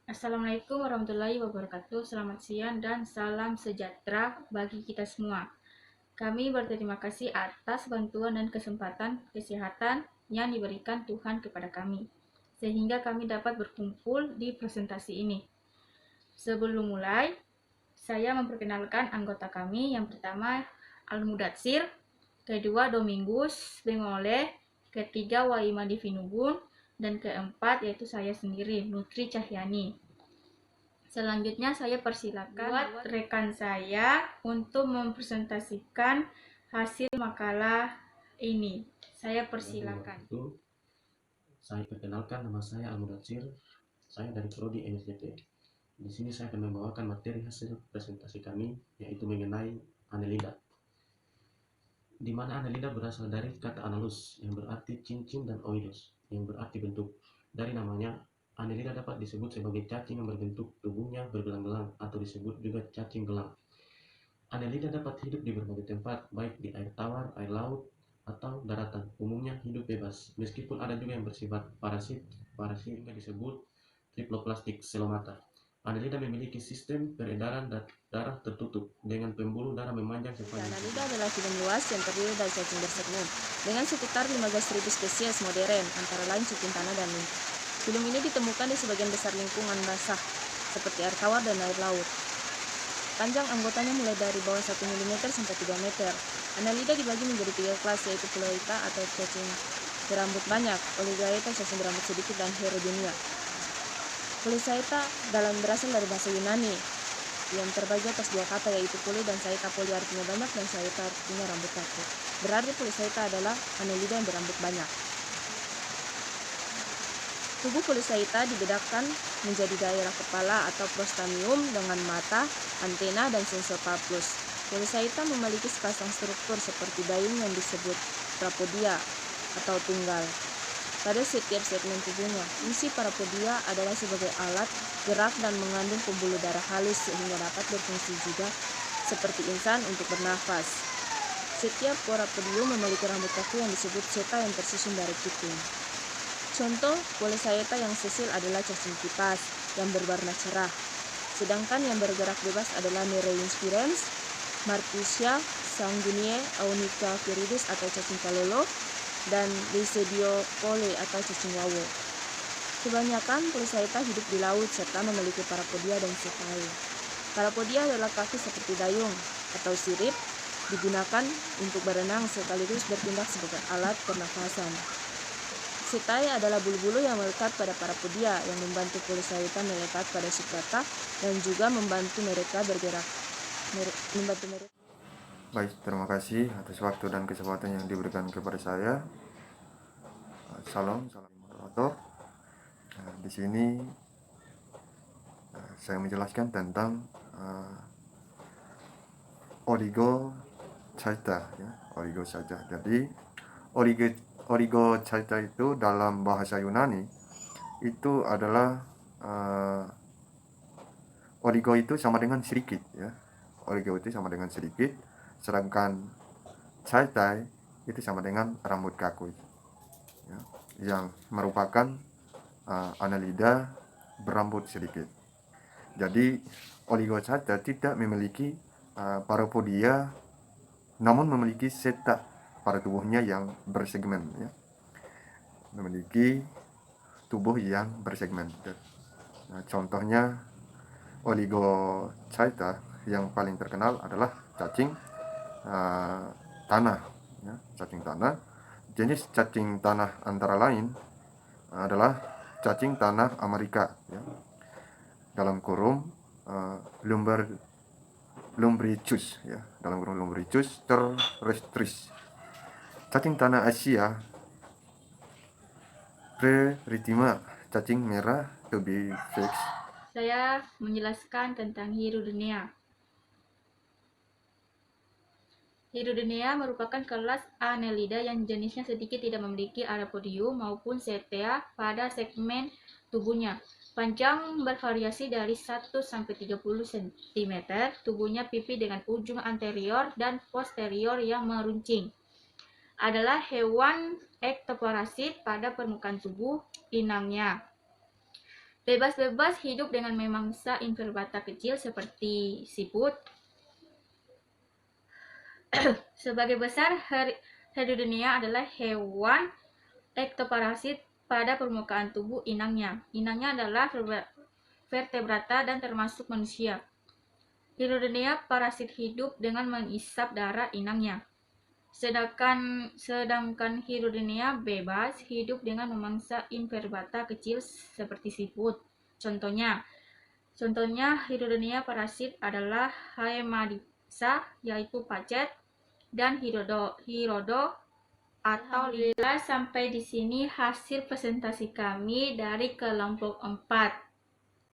Assalamualaikum warahmatullahi wabarakatuh. Selamat siang dan salam sejahtera bagi kita semua. Kami berterima kasih atas bantuan dan kesempatan kesehatan yang diberikan Tuhan kepada kami, sehingga kami dapat berkumpul di presentasi ini. Sebelum mulai, saya memperkenalkan anggota kami. Yang pertama, Al-Mudatsir, kedua, Domingus Bengole, ketiga, Waima Divinubun, dan keempat yaitu saya sendiri, Nutri Cahyani. Selanjutnya saya persilakan buat rekan saya untuk mempresentasikan hasil makalah ini. Saya persilakan. Saya perkenalkan, nama saya Al-Mudatsir. Saya dari Prodi NSDT. Di sini saya akan membawakan materi hasil presentasi kami, yaitu mengenai annelida. Di mana annelida berasal dari kata annulus, yang berarti cincin, dan oidos, yang berarti bentuk. Dari namanya, annelida dapat disebut sebagai cacing yang berbentuk tubuhnya bergelang-gelang, atau disebut juga cacing gelang. Annelida dapat hidup di berbagai tempat, baik di air tawar, air laut, atau daratan. Umumnya hidup bebas, meskipun ada juga yang bersifat parasit. Parasit juga disebut triploplastik selomata. Annelida memiliki sistem peredaran darah tertutup dengan pembuluh darah memanjang sepanjang. Annelida adalah film luas yang terdiri dari cacing bersegmen dengan sekitar 15.000 spesies modern, antara lain cacing tanah dan link. Film ini ditemukan di sebagian besar lingkungan basah seperti air tawar dan air laut. Panjang anggotanya mulai dari bawah 1 mm sampai 3 meter. Annelida dibagi menjadi 3 kelas, yaitu Phyllorhiza atau cacing berambut banyak, Oligochaeta cacing berambut sedikit, dan Heterodenia. Phyllorhiza berasal dari bahasa Yunani yang terbagi atas 2 kata, yaitu puli dan saita. Puli artinya banyak dan saita artinya rambut kaku. Berarti Phyllorhiza adalah annelida yang berambut banyak. Tubuh Phyllorhiza dibedakan menjadi daerah kepala atau prostamium dengan mata, antena, dan sensor palpus. Phyllorhiza memiliki sepasang struktur seperti dayung yang disebut parapodia atau tunggal pada setiap segmen tubuhnya. Fungsi parapodia adalah sebagai alat gerak dan mengandung pembuluh darah halus sehingga dapat berfungsi juga seperti insan untuk bernafas. Setiap parapodium memiliki rambut kaku yang disebut seta yang tersusun dari kiting. Contoh Phyllorhiza yang sesil adalah cacing kipas yang berwarna cerah, sedangkan yang bergerak bebas adalah Nereis spirans, Martusia sanguinea, Aunica viridis atau cacing kalolo, dan Lysidiopole atau cacing wawo. Kebanyakan Phyllorhiza hidup di laut serta memiliki parapodia dan setae. Parapodia adalah kaki seperti dayung atau sirip, digunakan untuk berenang sekaligus bertindak sebagai alat pernafasan. Setae adalah bulu-bulu yang melekat pada parapodia yang membantu Phyllorhiza melekat pada substrata dan juga membantu mereka bergerak. Baik, terima kasih atas waktu dan kesempatan yang diberikan kepada saya. Salam moderator. Di sini saya menjelaskan tentang Oligochaeta, ya, Oligochaeta. Jadi Oligochaeta itu dalam bahasa Yunani itu adalah oligo itu sama dengan sedikit, ya. Oligo itu sama dengan sedikit, sedangkan chaetae itu sama dengan rambut kaku, ya, yang merupakan annelida berambut sedikit. Jadi Oligochaeta tidak memiliki parapodia, namun memiliki seta pada tubuhnya yang bersegmen, ya. Memiliki tubuh yang bersegmen. Nah, contohnya Oligochaeta yang paling terkenal adalah cacing tanah, ya, cacing tanah. Jenis cacing tanah antara lain adalah cacing tanah Amerika, ya, dalam kurung Lumbricus, ya, dalam kurung Lumbricus terrestris. Cacing tanah Asia Preritima, cacing merah Tobifex. Saya menjelaskan tentang Hirudinea. Hirudinea merupakan kelas annelida yang jenisnya sedikit tidak memiliki arapodium maupun setea pada segmen tubuhnya. Panjang bervariasi dari 1-30 cm. Tubuhnya pipi dengan ujung anterior dan posterior yang meruncing. Adalah hewan ektoparasit pada permukaan tubuh inangnya. Bebas-bebas hidup dengan memangsa invertebrata kecil seperti siput. Sebagai besar, Hirudinea adalah hewan ektoparasit pada permukaan tubuh inangnya. Inangnya adalah vertebrata dan termasuk manusia. Hirudinea parasit hidup dengan mengisap darah inangnya. Sedangkan Hirudinea bebas hidup dengan memangsa invertebrata kecil seperti siput. Contohnya Hirudinea parasit adalah Haemadipsa, yaitu pacet, dan Hirodo atau lila. Sampai di sini hasil presentasi kami dari kelompok 4.